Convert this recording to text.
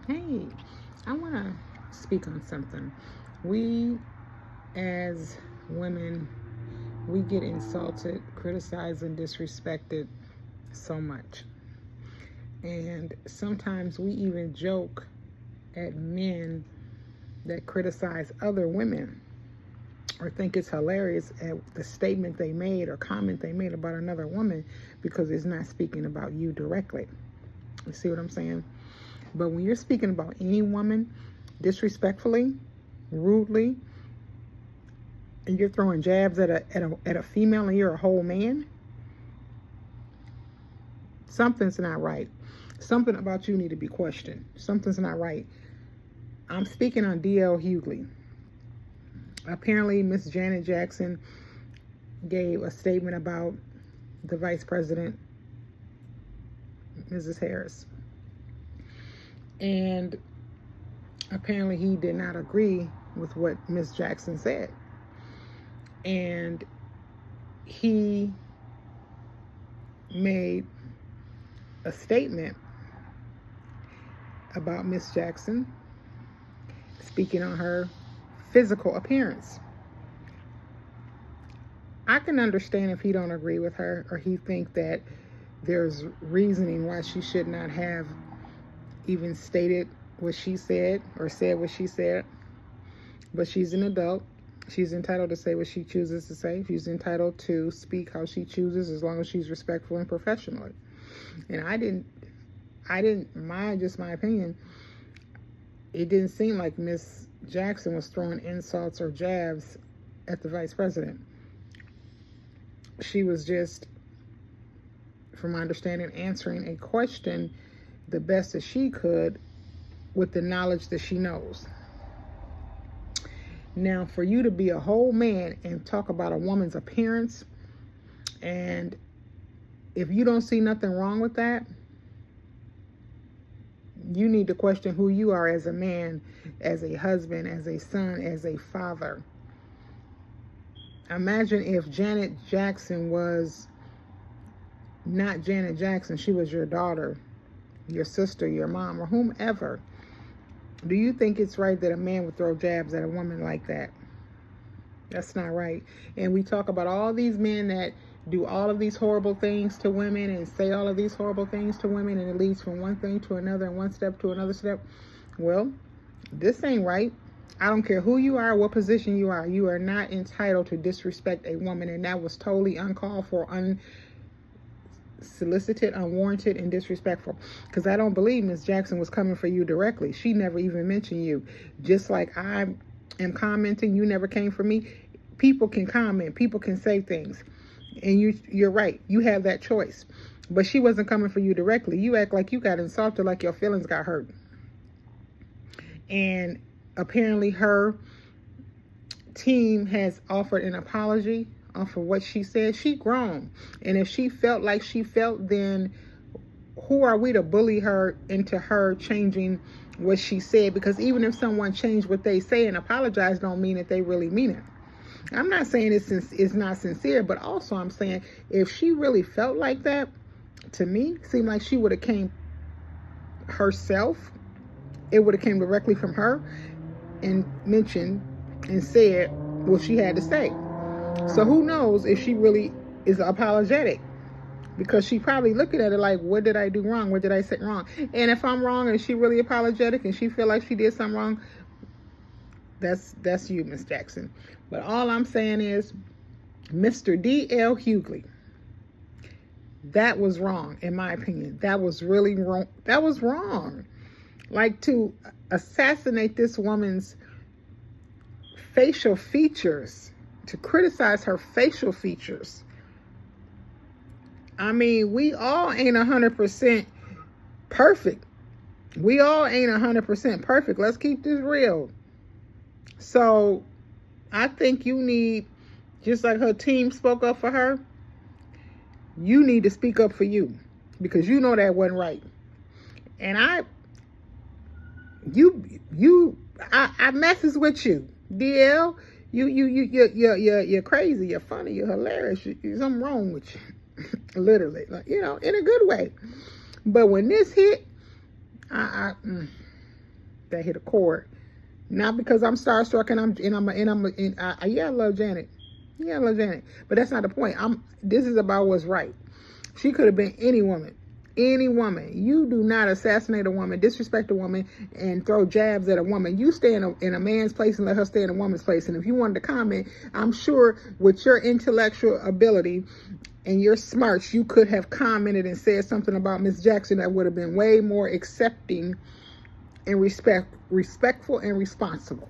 Hey, I want to speak on something. We, as women, we get insulted, criticized, and disrespected so much. And sometimes we even joke at men that criticize other women or think it's hilarious at the statement they made or comment they made about another woman because it's not speaking about you directly. You see what I'm saying? But when you're speaking about any woman disrespectfully, rudely, and you're throwing jabs at a female and you're a whole man, something's not right. Something about you need to be questioned. Something's not right. I'm speaking on D.L. Hughley. Apparently, Miss Janet Jackson gave a statement about the vice president, Mrs. Harris. And apparently he did not agree with what Miss Jackson said. And he made a statement about Miss Jackson, speaking on her physical appearance. I can understand if he don't agree with her or he think that there's reasoning why she should not have even stated what she said or said what she said. But she's an adult. She's entitled to say what she chooses to say. She's entitled to speak how she chooses as long as she's respectful and professional. And I didn't, my opinion, it didn't seem like Miss Jackson was throwing insults or jabs at the vice president. She was just, from my understanding, answering a question the best that she could with the knowledge that she knows. Now, for you to be a whole man and talk about a woman's appearance, and if you don't see nothing wrong with that, you need to question who you are as a man, as a husband, as a son, as a father. Imagine if Janet Jackson was not Janet Jackson, she was your daughter, your sister, your mom, or whomever. Do you think it's right that a man would throw jabs at a woman like that? That's not right. And we talk about all these men that do all of these horrible things to women and say all of these horrible things to women, and it leads from one thing to another and one step to another step. Well, this ain't right. I don't care who you are, what position you are. You are not entitled to disrespect a woman, and that was totally uncalled for, unsolicited, unwarranted, and disrespectful. Because I don't believe Miss Jackson was coming for you directly. She never even mentioned you. Just like I am commenting, you never came for me. People can comment, people can say things, and you're right. You have that choice. But she wasn't coming for you directly. You act like you got insulted, like your feelings got hurt. And apparently her team has offered an apology for what she said. She grown. And if she felt like she felt, then who are we to bully her into her changing what she said? Because even if someone changed what they say and apologize, don't mean that they really mean it. I'm not saying it's not sincere, but also I'm saying if she really felt like that, to me, seemed like she would have came herself. It would have came directly from her and mentioned and said what she had to say. So who knows if she really is apologetic, because she probably looking at it like, what did I do wrong? What did I say wrong? And if I'm wrong and she really apologetic and she feel like she did something wrong, that's you, Miss Jackson. But all I'm saying is, Mr. D.L. Hughley, that was wrong, in my opinion. That was really wrong. That was wrong. Like, to assassinate this woman's facial features, to criticize her facial features. I mean, we all ain't 100% perfect. We all ain't 100% perfect. Let's keep this real. So I think you need, just like her team spoke up for her, you need to speak up for you, because you know that wasn't right. And I messes with you, DL. You're crazy. You're funny. You're hilarious. Something wrong with you, literally. Like, in a good way. But when this hit, that hit a chord. Not because I'm starstruck yeah, I love Janet. Yeah, I love Janet. But that's not the point. This is about what's right. She could have been any woman. Any woman. You do not assassinate a woman, disrespect a woman, and throw jabs at a woman. You stay in a man's place and let her stay in a woman's place. And if you wanted to comment, I'm sure with your intellectual ability and your smarts, you could have commented and said something about Miss Jackson that would have been way more accepting and respectful and responsible.